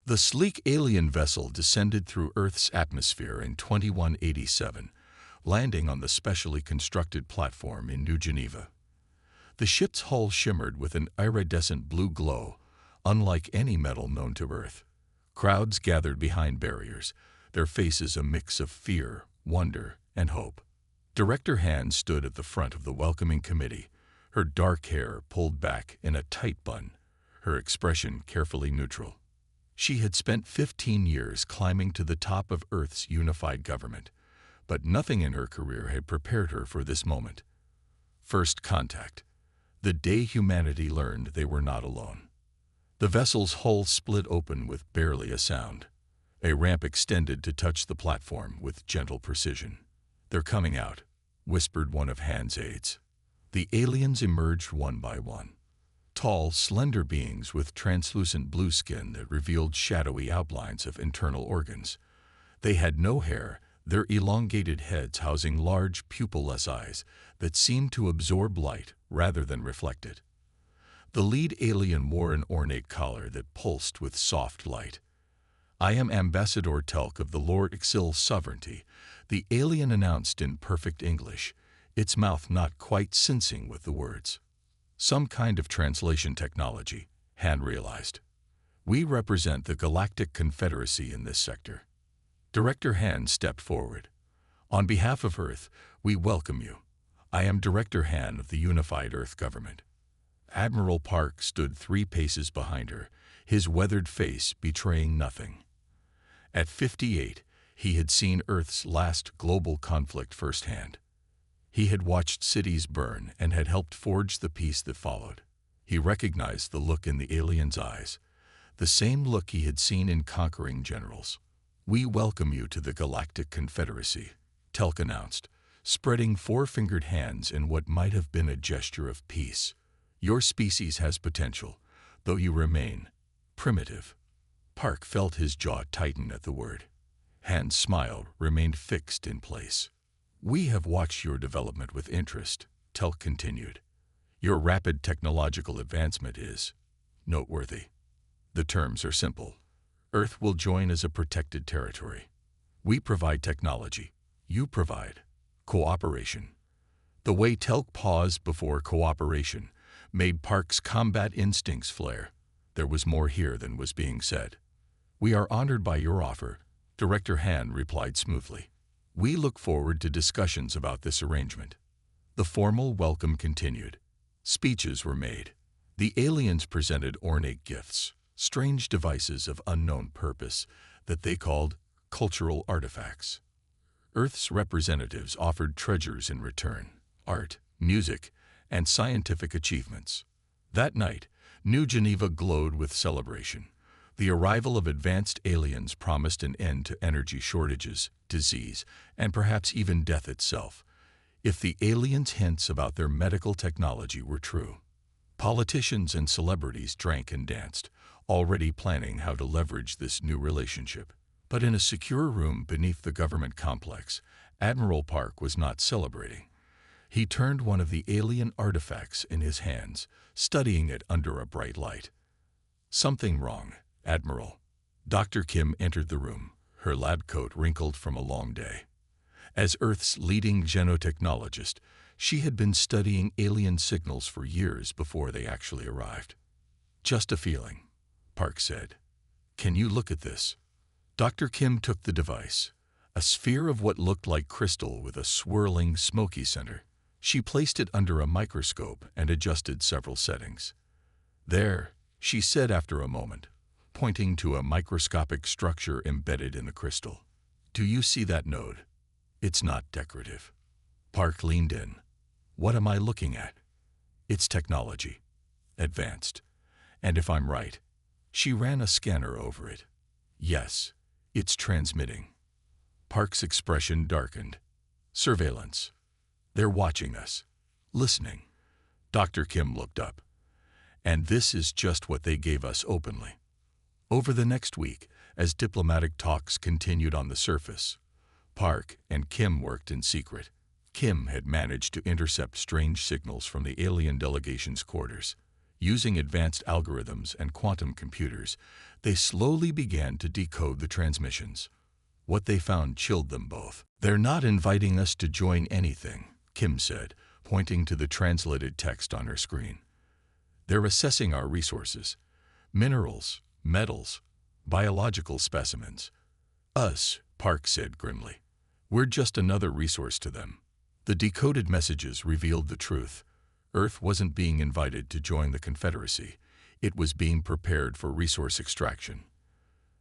The sleek alien vessel descended through Earth's atmosphere in 2187, landing on the specially constructed platform in New Geneva. The ship's hull shimmered with an iridescent blue glow, unlike any metal known to Earth. Crowds gathered behind barriers, their faces a mix of fear, wonder, and hope. Director Han stood at the front of the welcoming committee, her dark hair pulled back in a tight bun, her expression carefully neutral. She had spent 15 years climbing to the top of Earth's unified government, but nothing in her career had prepared her for this moment. First contact. The day humanity learned they were not alone. The vessel's hull split open with barely a sound. A ramp extended to touch the platform with gentle precision. "They're coming out," whispered one of Han's aides. The aliens emerged one by one. Tall, slender beings with translucent blue skin that revealed shadowy outlines of internal organs. They had no hair, their elongated heads housing large pupilless eyes that seemed to absorb light rather than reflect it. The lead alien wore an ornate collar that pulsed with soft light. "I am Ambassador Telk of the Lord Ixil's sovereignty," the alien announced in perfect English, its mouth not quite syncing with the words. Some kind of translation technology, Han realized. "We represent the Galactic Confederacy in this sector." Director Han stepped forward. "On behalf of Earth, we welcome you. I am Director Han of the Unified Earth Government." Admiral Park stood 3 paces behind her, his weathered face betraying nothing. At 58, he had seen Earth's last global conflict firsthand. He had watched cities burn and had helped forge the peace that followed. He recognized the look in the alien's eyes, the same look he had seen in conquering generals. "We welcome you to the Galactic Confederacy," Telk announced, spreading 4-fingered hands in what might have been a gesture of peace. "Your species has potential, though you remain primitive." Park felt his jaw tighten at the word. Han's smile remained fixed in place. "We have watched your development with interest," Telk continued. "Your rapid technological advancement is noteworthy. The terms are simple. Earth will join as a protected territory. We provide technology. You provide cooperation." The way Telk paused before cooperation made Park's combat instincts flare. There was more here than was being said. "We are honored by your offer," Director Han replied smoothly. "We look forward to discussions about this arrangement." The formal welcome continued. Speeches were made. The aliens presented ornate gifts, strange devices of unknown purpose that they called cultural artifacts. Earth's representatives offered treasures in return: art, music, and scientific achievements. That night, New Geneva glowed with celebration. The arrival of advanced aliens promised an end to energy shortages, disease, and perhaps even death itself, if the aliens' hints about their medical technology were true. Politicians and celebrities drank and danced, already planning how to leverage this new relationship. But in a secure room beneath the government complex, Admiral Park was not celebrating. He turned one of the alien artifacts in his hands, studying it under a bright light. "Something wrong, Admiral." Dr. Kim entered the room, her lab coat wrinkled from a long day. As Earth's leading genotechnologist, she had been studying alien signals for years before they actually arrived. "Just a feeling," Park said. "Can you look at this?" Dr. Kim took the device, a sphere of what looked like crystal with a swirling, smoky center. She placed it under a microscope and adjusted several settings. "There," she said after a moment, pointing to a microscopic structure embedded in the crystal. "Do you see that node? It's not decorative." Park leaned in. "What am I looking at? It's technology. Advanced. And if I'm right," she ran a scanner over it. "Yes, it's transmitting." Park's expression darkened. "Surveillance. They're watching us. Listening." Dr. Kim looked up. "And this is just what they gave us openly." Over the next week, as diplomatic talks continued on the surface, Park and Kim worked in secret. Kim had managed to intercept strange signals from the alien delegation's quarters. Using advanced algorithms and quantum computers, they slowly began to decode the transmissions. What they found chilled them both. "They're not inviting us to join anything," Kim said, pointing to the translated text on her screen. "They're assessing our resources. Minerals, metals, biological specimens. Us," Park said grimly. "We're just another resource to them." The decoded messages revealed the truth. Earth wasn't being invited to join the Confederacy. It was being prepared for resource extraction.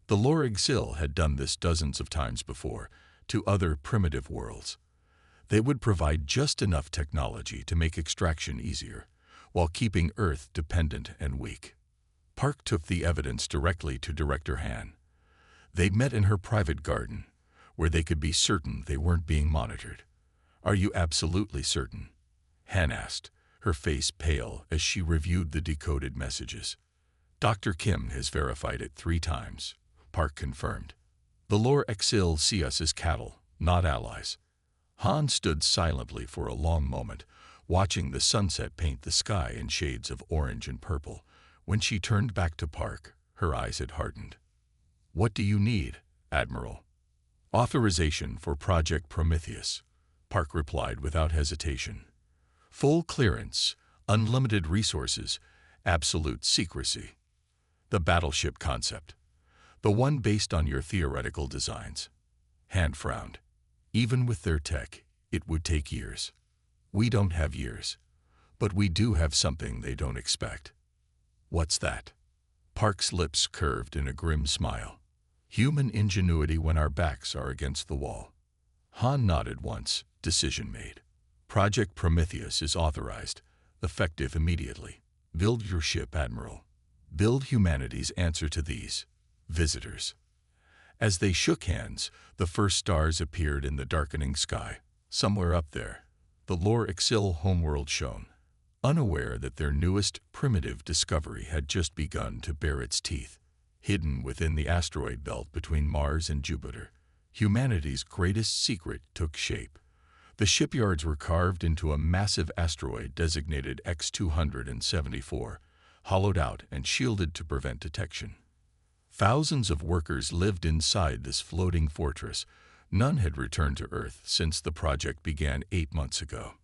The Lorixil had done this dozens of times before, to other primitive worlds. They would provide just enough technology to make extraction easier, while keeping Earth dependent and weak. Park took the evidence directly to Director Han. They met in her private garden, where they could be certain they weren't being monitored. "Are you absolutely certain?" Han asked, her face pale as she reviewed the decoded messages. "Dr. Kim has verified it 3 times, Park confirmed. "The Lorixil see us as cattle, not allies." Han stood silently for a long moment, watching the sunset paint the sky in shades of orange and purple. When she turned back to Park, her eyes had hardened. "What do you need, Admiral?" "Authorization for Project Prometheus," Park replied without hesitation. "Full clearance, unlimited resources, absolute secrecy. The battleship concept. The one based on your theoretical designs." Han frowned. "Even with their tech, it would take years. We don't have years, but we do have something they don't expect." "What's that?" Park's lips curved in a grim smile. "Human ingenuity when our backs are against the wall." Han nodded once, decision made. "Project Prometheus is authorized, effective immediately. Build your ship, Admiral. Build humanity's answer to these visitors." As they shook hands, the first stars appeared in the darkening sky. Somewhere up there, the Lorixil homeworld shone, unaware that their newest primitive discovery had just begun to bare its teeth. Hidden within the asteroid belt between Mars and Jupiter, humanity's greatest secret took shape. The shipyards were carved into a massive asteroid designated X-274, hollowed out and shielded to prevent detection. Thousands of workers lived inside this floating fortress. None had returned to Earth since the project began 8 months ago.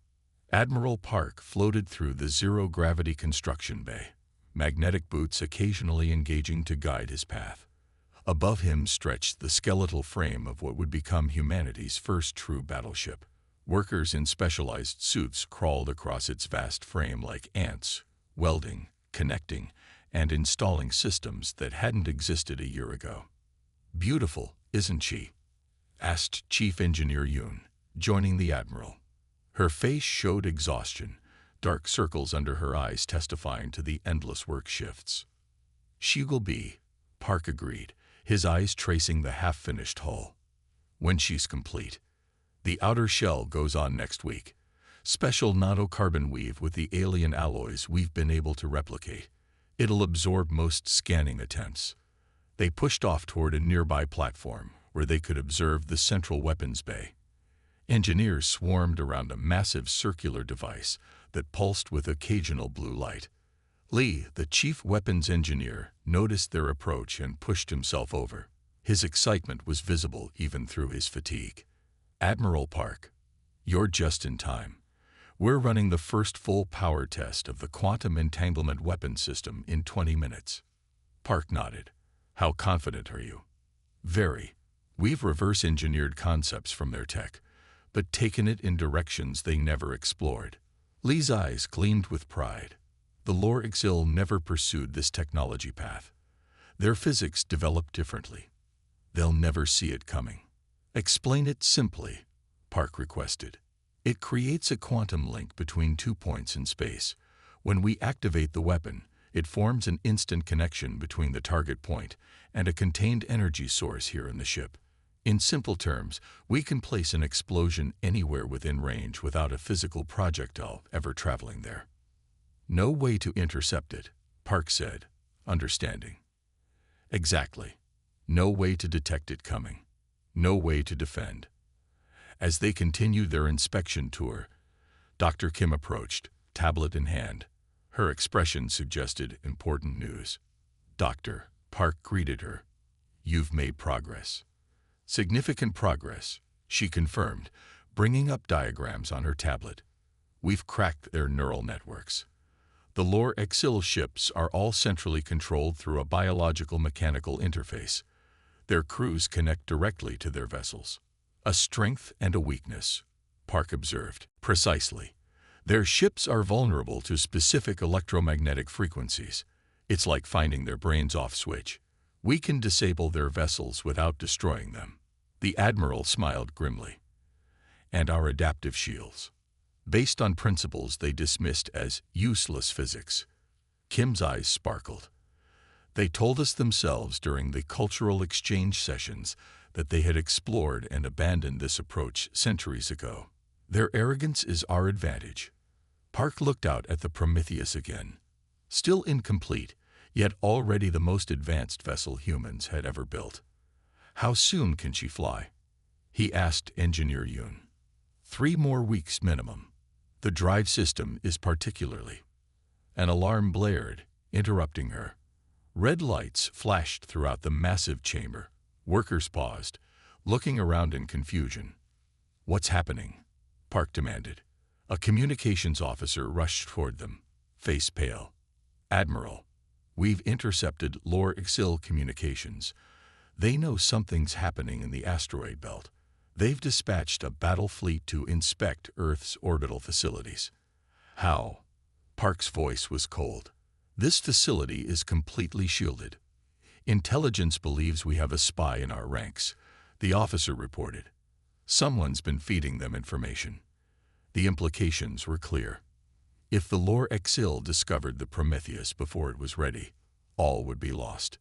Admiral Park floated through the zero-gravity construction bay, magnetic boots occasionally engaging to guide his path. Above him stretched the skeletal frame of what would become humanity's first true battleship. Workers in specialized suits crawled across its vast frame like ants, welding, connecting, and installing systems that hadn't existed a year ago. "Beautiful, isn't she?" asked Chief Engineer Yoon, joining the Admiral. Her face showed exhaustion, dark circles under her eyes testifying to the endless work shifts. "She will be," Park agreed, his eyes tracing the half-finished hull. "When she's complete. The outer shell goes on next week. Special nanocarbon weave with the alien alloys we've been able to replicate. It'll absorb most scanning attempts." They pushed off toward a nearby platform where they could observe the central weapons bay. Engineers swarmed around a massive circular device that pulsed with occasional blue light. Lee, the chief weapons engineer, noticed their approach and pushed himself over. His excitement was visible even through his fatigue. "Admiral Park, you're just in time. We're running the first full power test of the quantum entanglement weapon system in 20 minutes. Park nodded. "How confident are you?" "Very. We've reverse-engineered concepts from their tech, but taken it in directions they never explored." Lee's eyes gleamed with pride. The Lorixil never pursued this technology path. Their physics developed differently. They'll never see it coming. "Explain it simply," Park requested. "It creates a quantum link between 2 points in space. When we activate the weapon, it forms an instant connection between the target point and a contained energy source here in the ship. In simple terms, we can place an explosion anywhere within range without a physical projectile ever traveling there." "No way to intercept it," Park said, understanding. "Exactly. No way to detect it coming. No way to defend." As they continued their inspection tour, Dr. Kim approached, tablet in hand. Her expression suggested important news. "Doctor," Park greeted her. "You've made progress." "Significant progress," she confirmed, bringing up diagrams on her tablet. "We've cracked their neural networks. The Lore Exil ships are all centrally controlled through a biological-mechanical interface. Their crews connect directly to their vessels." "A strength and a weakness," Park observed. "Precisely. Their ships are vulnerable to specific electromagnetic frequencies. It's like finding their brains off switch. We can disable their vessels without destroying them." The Admiral smiled grimly. "And our adaptive shields, based on principles they dismissed as useless physics." Kim's eyes sparkled. "They told us themselves during the cultural exchange sessions that they had explored and abandoned this approach centuries ago. Their arrogance is our advantage." Park looked out at the Prometheus again. Still incomplete, yet already the most advanced vessel humans had ever built. "How soon can she fly?" he asked Engineer Yoon. 3 more weeks minimum. The drive system is particularly." An alarm blared, interrupting her. Red lights flashed throughout the massive chamber. Workers paused, looking around in confusion. "What's happening?" Park demanded. A communications officer rushed toward them, face pale. "Admiral, we've intercepted Lore Exil communications. They know something's happening in the asteroid belt. They've dispatched a battle fleet to inspect Earth's orbital facilities." "How?" Park's voice was cold. "This facility is completely shielded. Intelligence believes we have a spy in our ranks," the officer reported. "Someone's been feeding them information." The implications were clear. If the Lore Exil discovered the Prometheus before it was ready, all would be lost.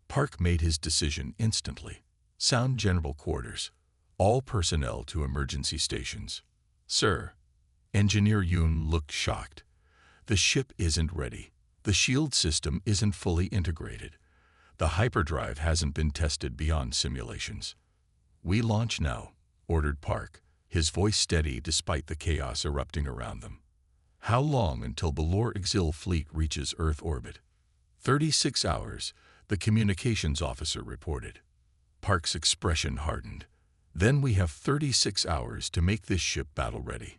Park made his decision instantly. "Sound general quarters. All personnel to emergency stations." "Sir." Engineer Yoon looked shocked. "The ship isn't ready. The shield system isn't fully integrated. The hyperdrive hasn't been tested beyond simulations." "We launch now," ordered Park, his voice steady despite the chaos erupting around them. "How long until the Lore Exil fleet reaches Earth orbit?" 36 hours, the communications officer reported. Park's expression hardened. "Then we have 36 hours to make this ship battle-ready."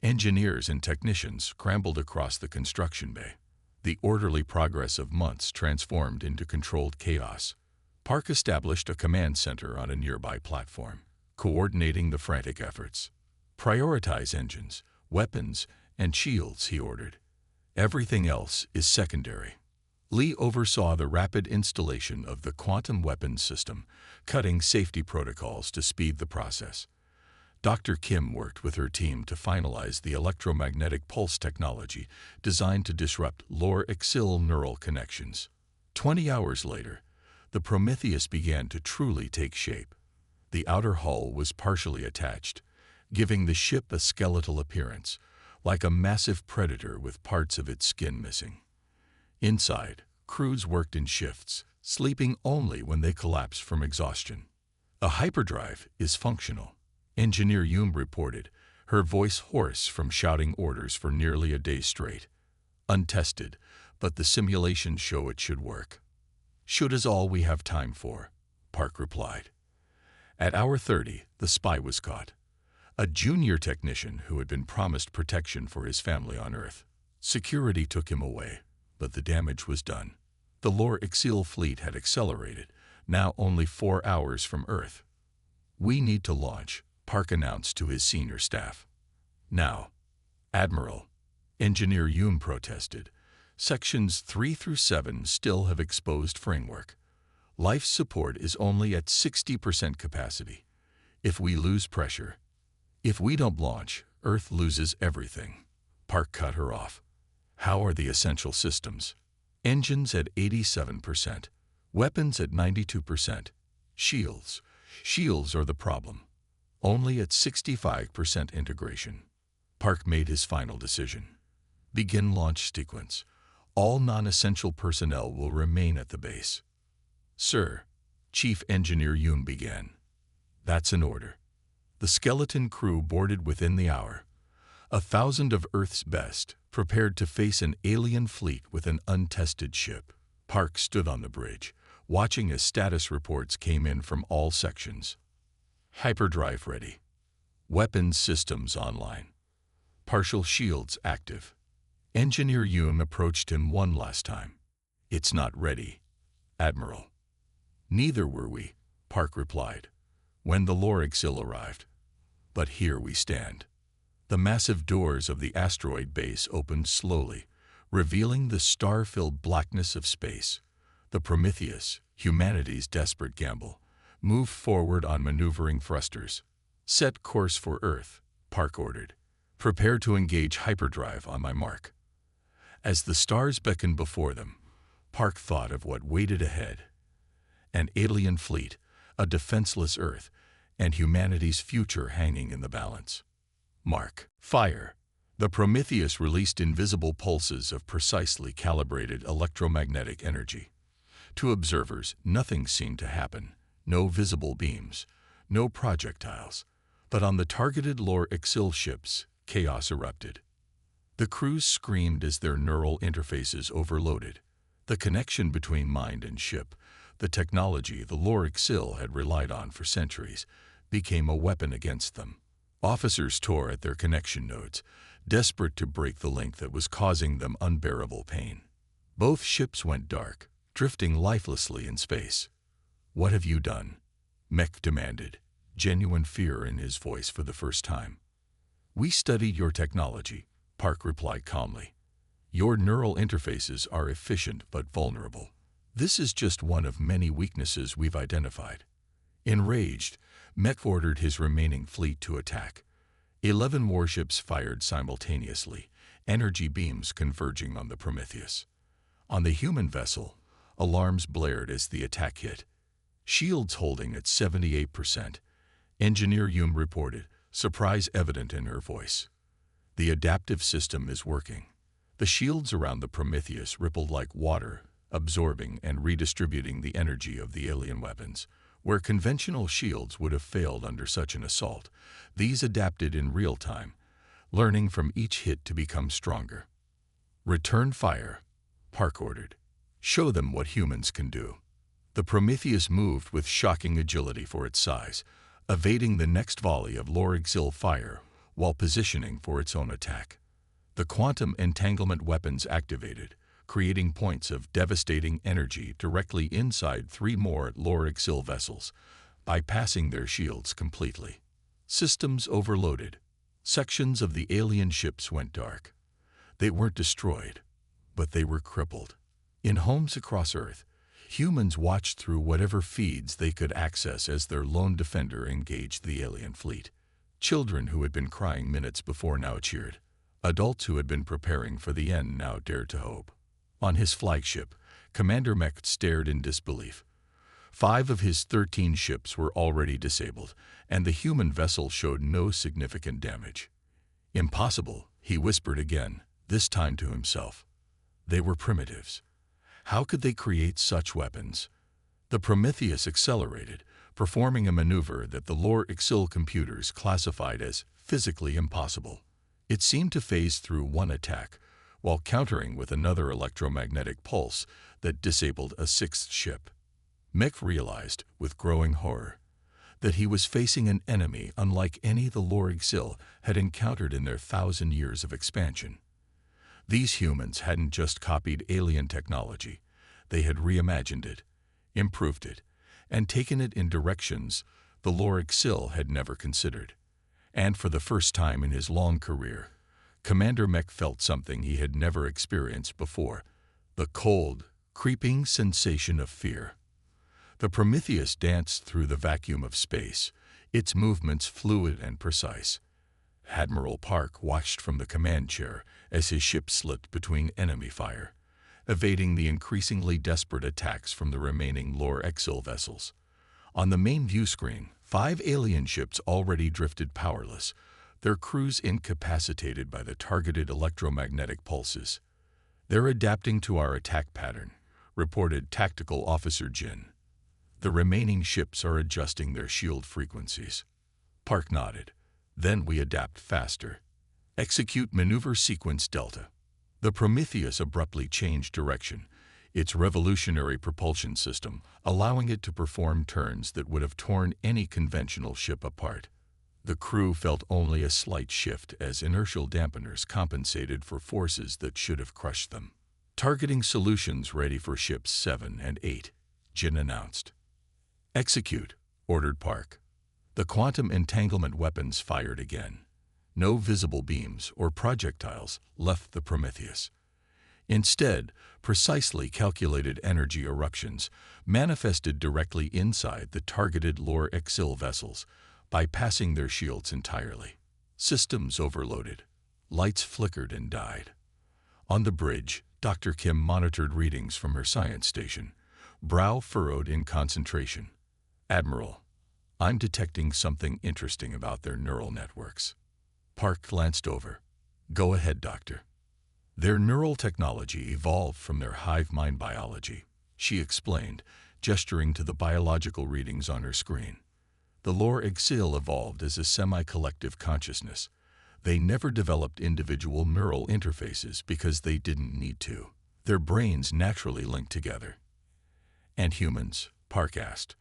Engineers and technicians scrambled across the construction bay. The orderly progress of months transformed into controlled chaos. Park established a command center on a nearby platform, coordinating the frantic efforts. "Prioritize engines, weapons, and shields," he ordered. "Everything else is secondary." Lee oversaw the rapid installation of the quantum weapons system, cutting safety protocols to speed the process. Dr. Kim worked with her team to finalize the electromagnetic pulse technology designed to disrupt Lore Exil neural connections. 20 hours later, the Prometheus began to truly take shape. The outer hull was partially attached, giving the ship a skeletal appearance, like a massive predator with parts of its skin missing. Inside, crews worked in shifts, sleeping only when they collapsed from exhaustion. "A hyperdrive is functional," Engineer Yoon reported, her voice hoarse from shouting orders for nearly a day straight. "Untested, but the simulations show it should work." "Should is all we have time for," Park replied. At hour 30, the spy was caught. A junior technician who had been promised protection for his family on Earth. Security took him away, but the damage was done. The Lore Exil fleet had accelerated, now only 4 hours from Earth. "We need to launch," Park announced to his senior staff. "Now." "Admiral," Engineer Yoon protested, "Sections 3 through 7 still have exposed framework. Life support is only at 60% capacity. If we lose pressure, if we don't launch, Earth loses everything." Park cut her off. "How are the essential systems?" "Engines at 87%, weapons at 92%. Shields are the problem. Only at 65% integration." Park made his final decision. "Begin launch sequence. All non-essential personnel will remain at the base." "Sir," Chief Engineer Yoon began. "That's an order." The skeleton crew boarded within the hour. 1,000 of Earth's best, prepared to face an alien fleet with an untested ship. Park stood on the bridge, watching as status reports came in from all sections. Hyperdrive ready. Weapons systems online. Partial shields active. Engineer Yoon approached him one last time. "It's not ready, Admiral." "Neither were we," Park replied, when the Lorixil arrived. "But here we stand." The massive doors of the asteroid base opened slowly, revealing the star-filled blackness of space. The Prometheus, humanity's desperate gamble, moved forward on maneuvering thrusters. "Set course for Earth," Park ordered. "Prepare to engage hyperdrive on my mark." As the stars beckoned before them, Park thought of what waited ahead. An alien fleet, a defenseless Earth, and humanity's future hanging in the balance. Mark. Fire. The Prometheus released invisible pulses of precisely calibrated electromagnetic energy. To observers, nothing seemed to happen. No visible beams, no projectiles. But on the targeted Lorixil ships, chaos erupted. The crews screamed as their neural interfaces overloaded. The connection between mind and ship, the technology the Lorixil had relied on for centuries, became a weapon against them. Officers tore at their connection nodes, desperate to break the link that was causing them unbearable pain. Both ships went dark, drifting lifelessly in space. "What have you done?" Mech demanded, genuine fear in his voice for the first time. "We studied your technology," Park replied calmly. "Your neural interfaces are efficient but vulnerable. This is just one of many weaknesses we've identified." Enraged, Mech ordered his remaining fleet to attack. 11 warships fired simultaneously, energy beams converging on the Prometheus. On the human vessel, alarms blared as the attack hit. Shields holding at 78%. Engineer Yoon reported, surprise evident in her voice. "The adaptive system is working." The shields around the Prometheus rippled like water, absorbing and redistributing the energy of the alien weapons. Where conventional shields would have failed under such an assault, these adapted in real time, learning from each hit to become stronger. "Return fire," Park ordered. "Show them what humans can do." The Prometheus moved with shocking agility for its size, evading the next volley of Lorixil fire while positioning for its own attack. The quantum entanglement weapons activated, creating points of devastating energy directly inside 3 more Lorixil vessels, bypassing their shields completely. Systems overloaded. Sections of the alien ships went dark. They weren't destroyed, but they were crippled. In homes across Earth, humans watched through whatever feeds they could access as their lone defender engaged the alien fleet. Children who had been crying minutes before now cheered. Adults who had been preparing for the end now dared to hope. On his flagship, Commander Mech stared in disbelief. 5 of his 13 ships were already disabled, and the human vessel showed no significant damage. "Impossible," he whispered again, this time to himself. They were primitives. How could they create such weapons? The Prometheus accelerated, performing a maneuver that the Lorixil computers classified as physically impossible. It seemed to phase through one attack, while countering with another electromagnetic pulse that disabled a 6th ship. Mech realized, with growing horror, that he was facing an enemy unlike any the Lorixil had encountered in their 1,000 years of expansion. These humans hadn't just copied alien technology, they had reimagined it, improved it, and taken it in directions the Lorixil had never considered. And for the first time in his long career, Commander Mech felt something he had never experienced before, the cold, creeping sensation of fear. The Prometheus danced through the vacuum of space, its movements fluid and precise. Admiral Park watched from the command chair as his ship slipped between enemy fire, evading the increasingly desperate attacks from the remaining Lorixil vessels. On the main view screen, 5 alien ships already drifted powerless, their crews incapacitated by the targeted electromagnetic pulses. "They're adapting to our attack pattern," reported Tactical Officer Jin. "The remaining ships are adjusting their shield frequencies." Park nodded. "Then we adapt faster. Execute Maneuver Sequence Delta." The Prometheus abruptly changed direction, its revolutionary propulsion system allowing it to perform turns that would have torn any conventional ship apart. The crew felt only a slight shift as inertial dampeners compensated for forces that should have crushed them. Targeting solutions ready for ships 7 and 8, Jin announced. Execute, ordered Park. The quantum entanglement weapons fired again. No visible beams or projectiles left the Prometheus. Instead, precisely calculated energy eruptions manifested directly inside the targeted Lore Exil vessels, bypassing their shields entirely. Systems overloaded. Lights flickered and died. On the bridge, Dr. Kim monitored readings from her science station, brow furrowed in concentration. Admiral, I'm detecting something interesting about their neural networks. Park glanced over. Go ahead, Doctor. Their neural technology evolved from their hive mind biology, she explained, gesturing to the biological readings on her screen. The Lore Exil evolved as a semi-collective consciousness. They never developed individual neural interfaces because they didn't need to. Their brains naturally linked together. And humans? Park asked,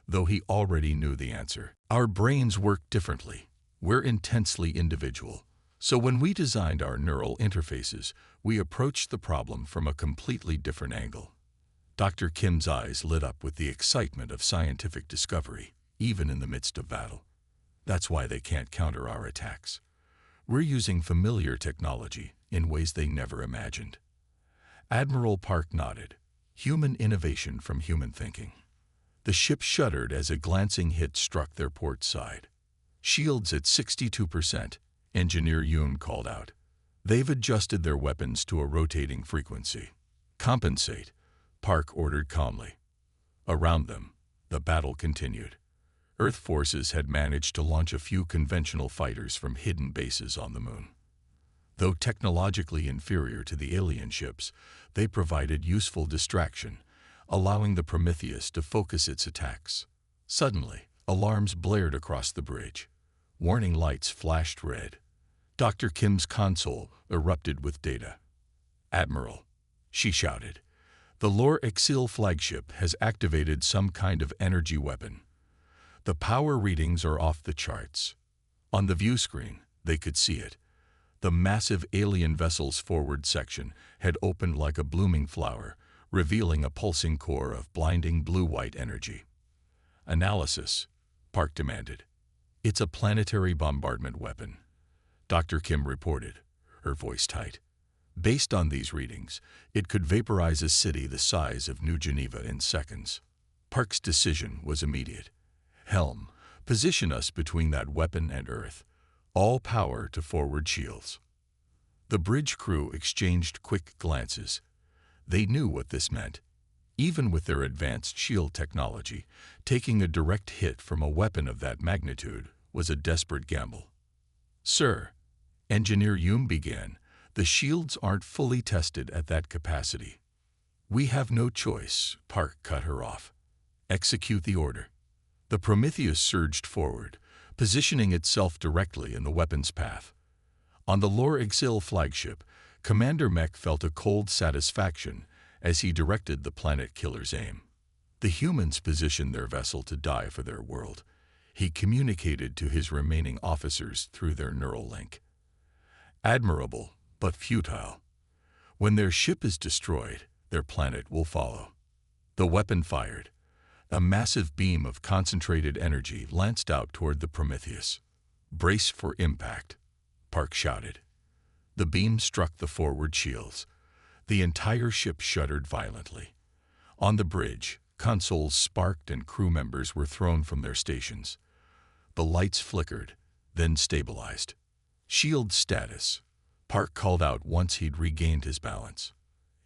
though he already knew the answer. Our brains work differently. We're intensely individual. So when we designed our neural interfaces, we approached the problem from a completely different angle. Dr. Kim's eyes lit up with the excitement of scientific discovery, even in the midst of battle. That's why they can't counter our attacks. We're using familiar technology in ways they never imagined. Admiral Park nodded. Human innovation from human thinking. The ship shuddered as a glancing hit struck their port side. Shields at 62%. Engineer Yoon called out. They've adjusted their weapons to a rotating frequency. Compensate, Park ordered calmly. Around them, the battle continued. Earth forces had managed to launch a few conventional fighters from hidden bases on the moon. Though technologically inferior to the alien ships, they provided useful distraction, allowing the Prometheus to focus its attacks. Suddenly, alarms blared across the bridge. Warning lights flashed red. Dr. Kim's console erupted with data. Admiral, she shouted, the Lore Exil flagship has activated some kind of energy weapon. The power readings are off the charts. On the view screen, they could see it. The massive alien vessel's forward section had opened like a blooming flower, revealing a pulsing core of blinding blue-white energy. Analysis, Park demanded. It's a planetary bombardment weapon, Dr. Kim reported, her voice tight. Based on these readings, it could vaporize a city the size of New Geneva in seconds. Park's decision was immediate. Helm, position us between that weapon and Earth. All power to forward shields. The bridge crew exchanged quick glances. They knew what this meant. Even with their advanced shield technology, taking a direct hit from a weapon of that magnitude was a desperate gamble. Sir, Engineer Yoon began, the shields aren't fully tested at that capacity. We have no choice, Park cut her off. Execute the order. The Prometheus surged forward, positioning itself directly in the weapon's path. On the Lore Exil flagship, Commander Mech felt a cold satisfaction as he directed the planet killer's aim. The humans positioned their vessel to die for their world. He communicated to his remaining officers through their neural link. Admirable, but futile. When their ship is destroyed, their planet will follow. The weapon fired. A massive beam of concentrated energy lanced out toward the Prometheus. Brace for impact, Park shouted. The beam struck the forward shields. The entire ship shuddered violently. On the bridge, consoles sparked and crew members were thrown from their stations. The lights flickered, then stabilized. Shield status, Park called out once he'd regained his balance.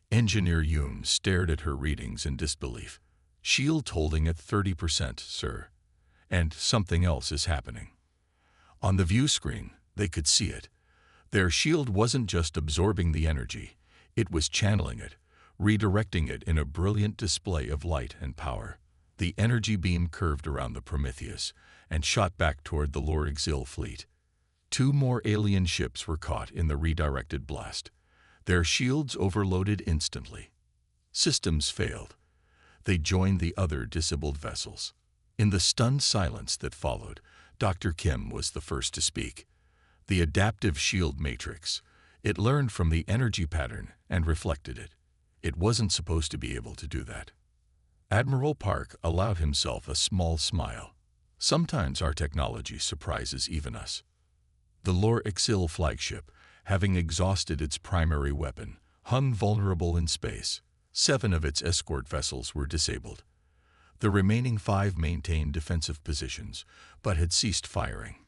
Engineer Yoon stared at her readings in disbelief. Shield holding at 30%, sir. And something else is happening. On the view screen, they could see it. Their shield wasn't just absorbing the energy, it was channeling it, redirecting it in a brilliant display of light and power. The energy beam curved around the Prometheus and shot back toward the Lore Exil fleet. 2 more alien ships were caught in the redirected blast. Their shields overloaded instantly. Systems failed. They joined the other disabled vessels. In the stunned silence that followed, Dr. Kim was the first to speak. The adaptive shield matrix. It learned from the energy pattern and reflected it. It wasn't supposed to be able to do that. Admiral Park allowed himself a small smile. Sometimes our technology surprises even us. The Lor Exil flagship, having exhausted its primary weapon, hung vulnerable in space. 7 of its escort vessels were disabled. The remaining 5 maintained defensive positions, but had ceased firing.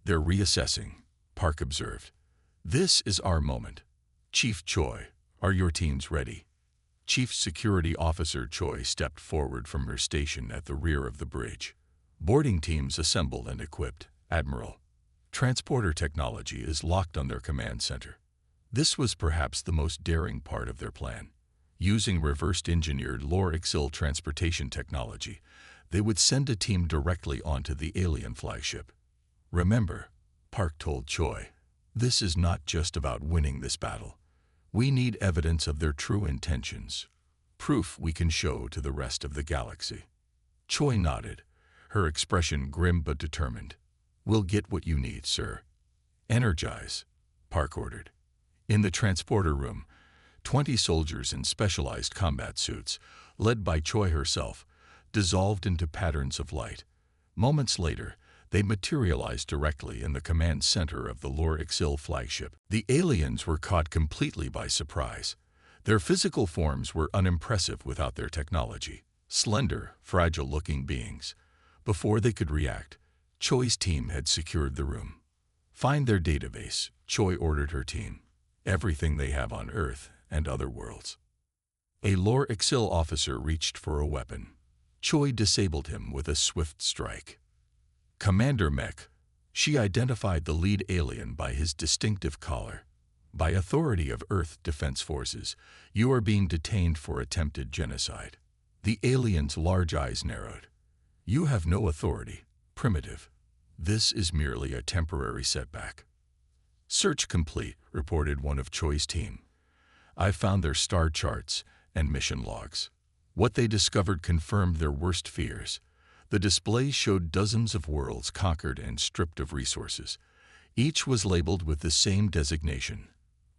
"They're reassessing," Park observed. "This is our moment. Chief Choi, are your teams ready?" Chief Security Officer Choi stepped forward from her station at the rear of the bridge. "Boarding teams assembled and equipped, Admiral. Transporter technology is locked on their command center." This was perhaps the most daring part of their plan. Using reverse-engineered Lor Exil transportation technology, they would send a team directly onto the alien flagship. "Remember," Park told Choi, "this is not just about winning this battle. We need evidence of their true intentions, proof we can show to the rest of the galaxy." Choi nodded, her expression grim but determined. "We'll get what you need, sir." "Energize," Park ordered. In the transporter room, 20 soldiers in specialized combat suits, led by Choi herself, dissolved into patterns of light. Moments later, they materialized directly in the command center of the Lor Exil flagship. The aliens were caught completely by surprise. Their physical forms were unimpressive without their technology. Slender, fragile-looking beings. Before they could react, Choi's team had secured the room. "Find their database," Choi ordered her team. "Everything they have on Earth and other worlds." A Lor Exil officer reached for a weapon. Choi disabled him with a swift strike. "Commander Mech," she identified the lead alien by his distinctive collar. "By authority of Earth Defense Forces, you are being detained for attempted genocide." The alien's large eyes narrowed. "You have no authority, primitive. This is merely a temporary setback." "Search complete," reported one of Choi's team. "I found their star charts and mission logs. What they discovered confirmed their worst fears. The displays showed dozens of worlds conquered and stripped of resources. Each was labeled with the same designation,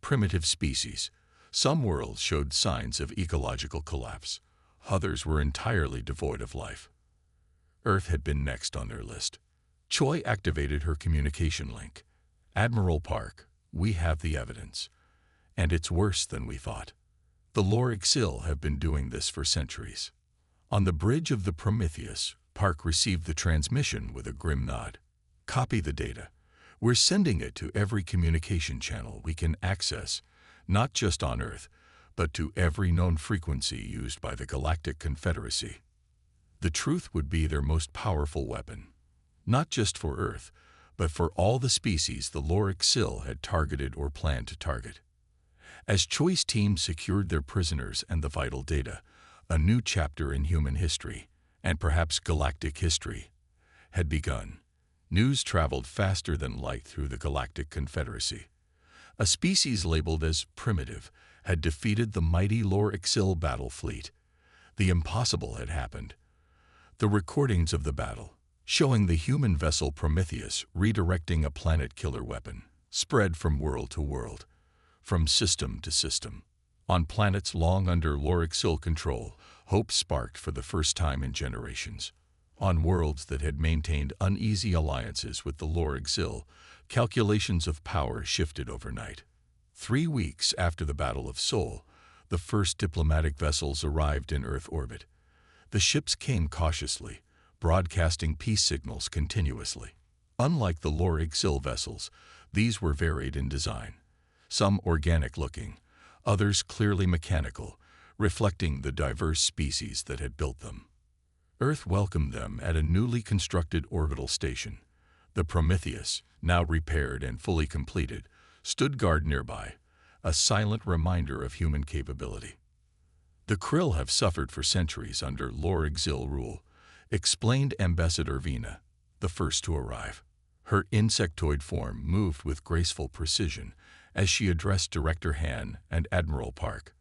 primitive species. Some worlds showed signs of ecological collapse. Others were entirely devoid of life. Earth had been next on their list. Choi activated her communication link. "Admiral Park, we have the evidence. And it's worse than we thought. The Lor Exil have been doing this for centuries." On the bridge of the Prometheus, Park received the transmission with a grim nod. "Copy the data. We're sending it to every communication channel we can access, not just on Earth, but to every known frequency used by the Galactic Confederacy. The truth would be their most powerful weapon, not just for Earth, but for all the species the Lor Exil had targeted or planned to target." As Choi's team secured their prisoners and the vital data, a new chapter in human history, and perhaps galactic history, had begun. News traveled faster than light through the Galactic Confederacy. A species labeled as primitive had defeated the mighty Lor Exil battle fleet. The impossible had happened. The recordings of the battle, showing the human vessel Prometheus redirecting a planet-killer weapon, spread from world to world, from system to system. On planets long under Lor Exil control, hope sparked for the first time in generations. On worlds that had maintained uneasy alliances with the Lor Exil, calculations of power shifted overnight. 3 weeks after the Battle of Sol, the first diplomatic vessels arrived in Earth orbit. The ships came cautiously, broadcasting peace signals continuously. Unlike the Lor Exil vessels, these were varied in design. Some organic-looking, others clearly mechanical, reflecting the diverse species that had built them. Earth welcomed them at a newly constructed orbital station. The Prometheus, now repaired and fully completed, stood guard nearby, a silent reminder of human capability. "The Krill have suffered for centuries under Lor Exil rule," explained Ambassador Vina, the first to arrive. Her insectoid form moved with graceful precision as she addressed Director Han and Admiral Park.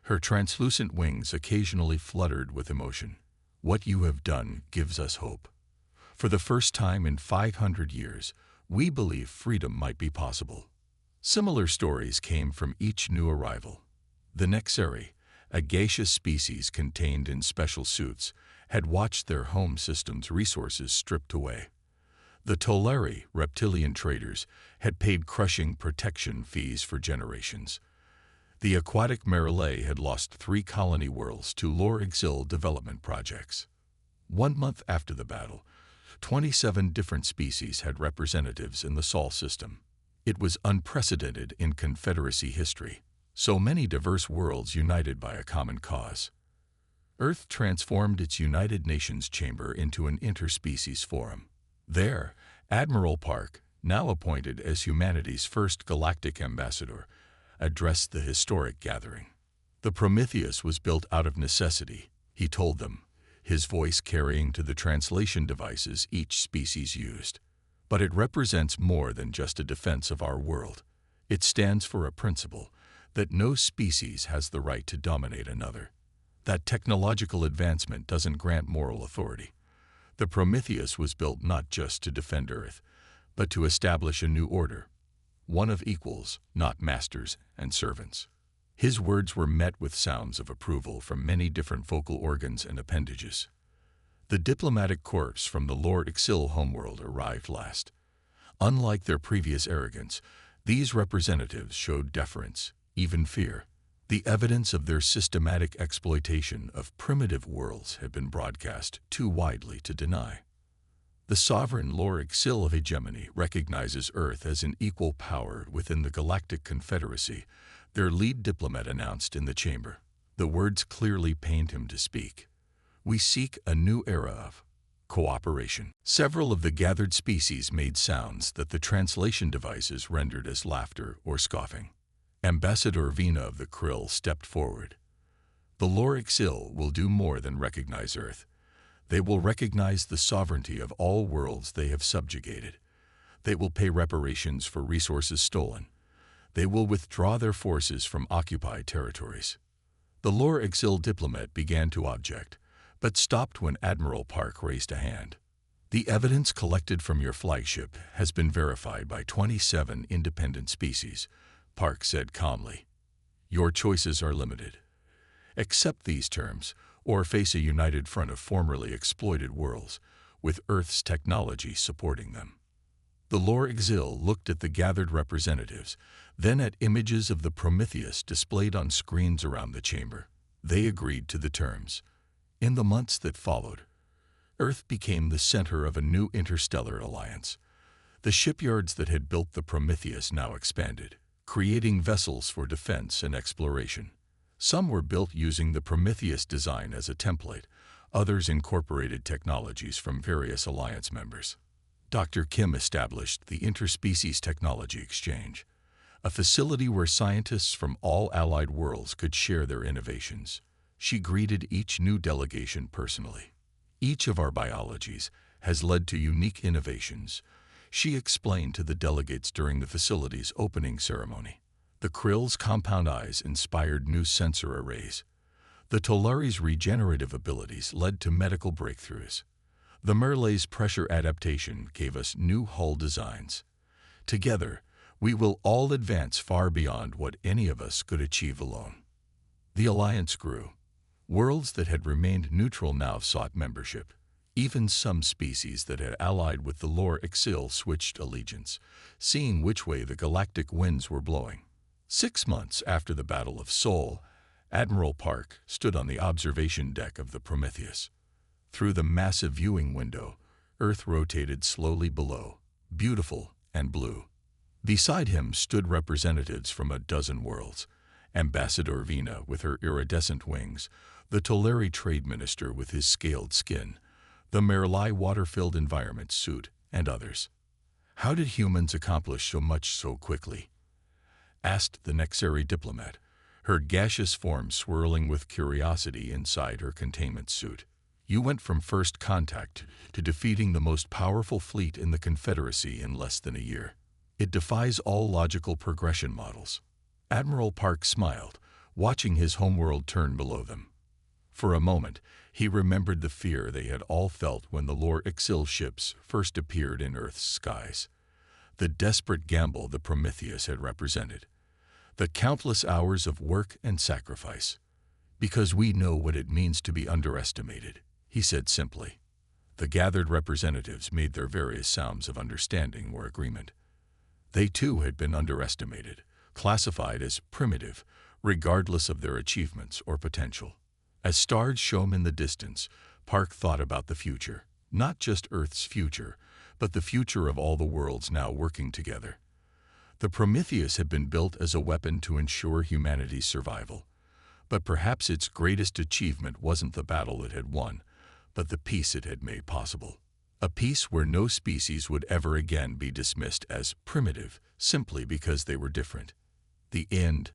Her translucent wings occasionally fluttered with emotion. "What you have done gives us hope. For the first time in 500 years, we believe freedom might be possible." Similar stories came from each new arrival. The Nexeri, a gaseous species contained in special suits, had watched their home system's resources stripped away. The Toleri, reptilian traders, had paid crushing protection fees for generations. The aquatic Marilay had lost 3 colony worlds to Lore Exil development projects. 1 month after the battle, 27 different species had representatives in the Sol system. It was unprecedented in Confederacy history. So many diverse worlds united by a common cause. Earth transformed its United Nations chamber into an interspecies forum. There, Admiral Park, now appointed as humanity's first galactic ambassador, addressed the historic gathering. The Prometheus was built out of necessity, he told them, his voice carrying to the translation devices each species used. But it represents more than just a defense of our world. It stands for a principle that no species has the right to dominate another. That technological advancement doesn't grant moral authority. The Prometheus was built not just to defend Earth, but to establish a new order, one of equals, not masters and servants. His words were met with sounds of approval from many different vocal organs and appendages. The diplomatic corps from the Lore Exil homeworld arrived last. Unlike their previous arrogance, these representatives showed deference, even fear. The evidence of their systematic exploitation of primitive worlds had been broadcast too widely to deny. The sovereign Lore Exil of hegemony recognizes Earth as an equal power within the Galactic Confederacy, their lead diplomat announced in the chamber. The words clearly pained him to speak. "We seek a new era of cooperation." Several of the gathered species made sounds that the translation devices rendered as laughter or scoffing. Ambassador Vina of the Krill stepped forward. "The Lore Exil will do more than recognize Earth. They will recognize the sovereignty of all worlds they have subjugated. They will pay reparations for resources stolen. They will withdraw their forces from occupied territories." The Lore Exil diplomat began to object, but stopped when Admiral Park raised a hand. "The evidence collected from your flagship has been verified by 27 independent species," Park said calmly. "Your choices are limited. Accept these terms, or face a united front of formerly exploited worlds, with Earth's technology supporting them." The Lore Exil looked at the gathered representatives, then at images of the Prometheus displayed on screens around the chamber. They agreed to the terms. In the months that followed, Earth became the center of a new interstellar alliance. The shipyards that had built the Prometheus now expanded, creating vessels for defense and exploration. Some were built using the Prometheus design as a template, others incorporated technologies from various alliance members. Dr. Kim established the Interspecies Technology Exchange, a facility where scientists from all allied worlds could share their innovations. She greeted each new delegation personally. "Each of our biologies has led to unique innovations," she explained to the delegates during the facility's opening ceremony. The Krill's compound eyes inspired new sensor arrays. The Tolari's regenerative abilities led to medical breakthroughs. The Merlay's pressure adaptation gave us new hull designs. Together, we will all advance far beyond what any of us could achieve alone. The alliance grew. Worlds that had remained neutral now sought membership. Even some species that had allied with the Lore Exil switched allegiance, seeing which way the galactic winds were blowing. 6 months after the Battle of Sol, Admiral Park stood on the observation deck of the Prometheus. Through the massive viewing window, Earth rotated slowly below, beautiful and blue. Beside him stood representatives from a dozen worlds: Ambassador Vina with her iridescent wings, the Toleri Trade Minister with his scaled skin, the Merlai water-filled environment suit, and others. "How did humans accomplish so much so quickly?" asked the Nexeri diplomat, her gaseous form swirling with curiosity inside her containment suit. "You went from first contact to defeating the most powerful fleet in the Confederacy in less than a year." It defies all logical progression models. Admiral Park smiled, watching his homeworld turn below them. For a moment, he remembered the fear they had all felt when the Lore Ixil ships first appeared in Earth's skies. The desperate gamble the Prometheus had represented. The countless hours of work and sacrifice. "Because we know what it means to be underestimated," he said simply. The gathered representatives made their various sounds of understanding or agreement. They too had been underestimated, classified as primitive, regardless of their achievements or potential. As stars shone in the distance, Park thought about the future, not just Earth's future, but the future of all the worlds now working together. The Prometheus had been built as a weapon to ensure humanity's survival. But perhaps its greatest achievement wasn't the battle it had won, but the peace it had made possible. A peace where no species would ever again be dismissed as primitive simply because they were different. The end.